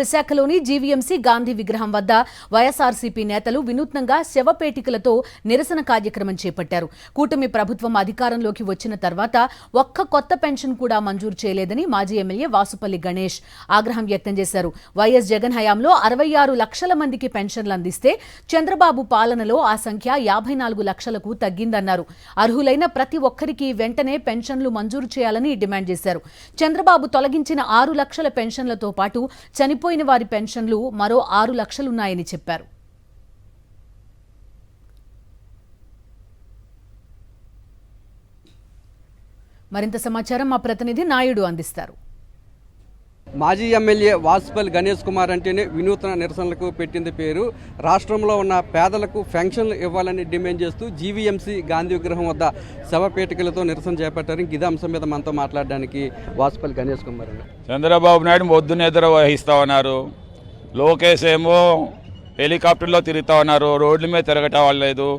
విశాఖలోని జీవీఎంసీ గాంధీ విగ్రహం వద్ద వైఎస్ఆర్సీపీ నేతలు వినూత్నంగా శవపేటికలతో నిరసన కార్యక్రమం చేపట్టారు. కూటమి ప్రభుత్వం అధికారంలోకి వచ్చిన తర్వాత ఒక్క కొత్త పెన్షన్ కూడా మంజూరు చేయలేదని మాజీ ఎమ్మెల్యే వాసుపల్లి గణేష్ ఆగ్రహం వ్యక్తం చేశారు. వైఎస్ జగన్ హయాంలో 66 లక్షల మందికి పెన్షన్లు అందిస్తే చంద్రబాబు పాలనలో ఆ సంఖ్య 54 లక్షలకు తగ్గిందన్నారు. అర్హులైన ప్రతి ఒక్కరికి వెంటనే పెన్షన్లు మంజూరు చేయాలని డిమాండ్ చేశారు. చంద్రబాబు తొలగించిన 6 లక్షల పెన్షన్లతో పాటు చనిపోయిన వారి పెన్షన్లు మరో 6 లక్షలున్నాయని చెప్పారు. మరింత సమాచారం మా ప్రతినిధి నాయుడు అందిస్తారు. మాజీ ఎమ్మెల్యే వాసుపల్లి గణేష్ కుమార్ అంటేనే వినూత్న నిరసనలకు పెట్టింది పేరు. రాష్ట్రంలో ఉన్న పేదలకు పెన్షన్లు ఇవ్వాలని డిమాండ్ చేస్తూ జీవీఎంసీ గాంధీ విగ్రహం వద్ద శవపేటికలతో నిరసన చేపట్టారు. ఇదే అంశం మీద మనతో మాట్లాడడానికి వాసుపల్లి గణేష్ కుమార్. చంద్రబాబు నాయుడు పొద్దున్న నిద్ర వహిస్తా ఉన్నారు, లోకేష్ ఏమో హెలికాప్టర్లో తిరుగుతా ఉన్నారు, రోడ్ల మీద తిరగటం లేదు.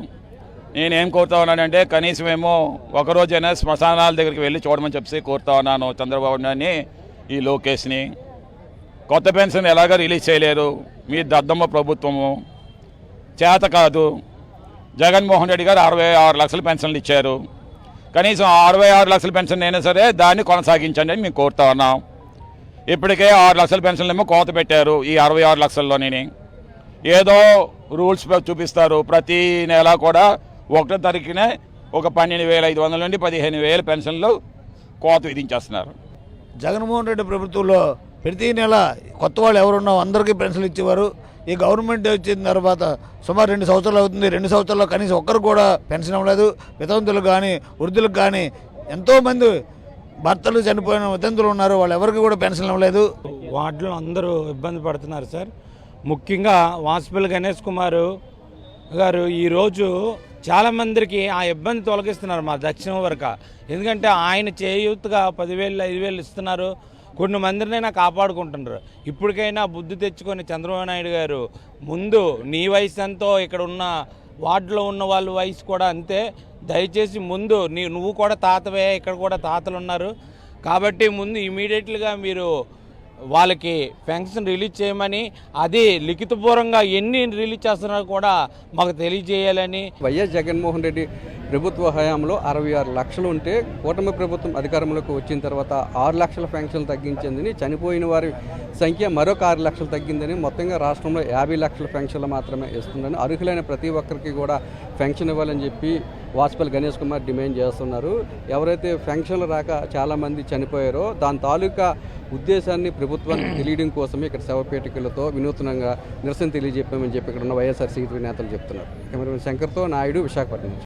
నేనేం కోరుతా ఉన్నానంటే కనీసం ఏమో ఒకరోజైనా శ్మశానాల దగ్గరికి వెళ్ళి చూడమని చెప్పి కోరుతా ఉన్నాను చంద్రబాబు నాయుడిని, ఈ లోకేష్ని. కొత్త పెన్షన్ ఎలాగ రిలీజ్ చేయలేరు, మీ దద్దమ్మ ప్రభుత్వము చేత కాదు. జగన్మోహన్ రెడ్డి గారు 66 లక్షల పెన్షన్లు ఇచ్చారు. కనీసం 66 లక్షల పెన్షన్ అయినా సరే దాన్ని కొనసాగించండి అని మేము కోరుతా ఉన్నాం. ఇప్పటికే 6 లక్షల పెన్షన్లు ఏమో కోత పెట్టారు. ఈ 66 లక్షల్లోనే ఏదో రూల్స్ చూపిస్తారు. ప్రతి నెల కూడా 1వ తారీఖునే ఒక 12,500 నుండి 15,000 పెన్షన్లు కోత విధించేస్తున్నారు. జగన్మోహన్ రెడ్డి ప్రభుత్వంలో ప్రతి నెల కొత్త వాళ్ళు ఎవరున్నా అందరికీ పెన్షన్లు ఇచ్చేవారు. ఈ గవర్నమెంట్ వచ్చిన తర్వాత సుమారు 2 సంవత్సరాలు అవుతుంది. 2 సంవత్సరాల్లో కనీసం ఒక్కరు కూడా పెన్షన్ ఇవ్వలేదు. వితంతులకు కానీ వృద్ధులకు కానీ ఎంతోమంది భర్తలు చనిపోయిన వితంతులు ఉన్నారు, వాళ్ళు ఎవరికి కూడా పెన్షన్ ఇవ్వలేదు. వార్డులో అందరూ ఇబ్బంది పడుతున్నారు సార్. ముఖ్యంగా వాసుపల్లి గణేష్ కుమార్ గారు ఈరోజు చాలామందికి ఆ ఇబ్బంది తొలగిస్తున్నారు మా దక్షిణం వరకు. ఎందుకంటే ఆయన చేయూతగా 10,000 5,000 ఇస్తున్నారు. కొన్ని మందినైనా కాపాడుకుంటున్నారు. ఇప్పటికైనా బుద్ధి తెచ్చుకొని చంద్రబాబు నాయుడు గారు ముందు నీ వయసు ఎంతో ఇక్కడ ఉన్న వార్డులో ఉన్న వాళ్ళ వయసు కూడా అంతే, దయచేసి ముందు నువ్వు కూడా తాతవే, ఇక్కడ కూడా తాతలు ఉన్నారు కాబట్టి ముందు ఇమీడియట్గా మీరు వాళ్ళకి పెన్షన్ రిలీజ్ చేయమని, అది లిఖితపూర్వంగా ఎన్ని రిలీజ్ చేస్తున్నారో కూడా మాకు తెలియజేయాలని. వైఎస్ జగన్మోహన్ రెడ్డి ప్రభుత్వ హయాంలో 66 లక్షలు ఉంటే కూటమి ప్రభుత్వం అధికారంలోకి వచ్చిన తర్వాత 6 లక్షల పెన్షన్లు తగ్గించిందని, చనిపోయిన వారి సంఖ్య మరొక 6 లక్షలు తగ్గిందని, మొత్తంగా రాష్ట్రంలో 50 లక్షల పెన్షన్లు మాత్రమే ఇస్తుందని, అర్హులైన ప్రతి ఒక్కరికి కూడా పెన్షన్ ఇవ్వాలని చెప్పి వాసుపల్లి గణేష్ కుమార్ డిమాండ్ చేస్తున్నారు. ఎవరైతే పెన్షన్లు రాక చాలామంది చనిపోయారో దాని తాలూకా ఉద్దేశాన్ని ప్రభుత్వానికి తెలియడం కోసమే ఇక్కడ శవపేటికలతో వినూత్నంగా నిరసన తెలియజెప్పామని చెప్పి ఇక్కడ ఉన్న వైఎస్ఆర్సీపీ నేతలు చెప్తున్నారు. కెమెరామెన్ శంకర్తో నాయుడు, విశాఖపట్నం నుంచి.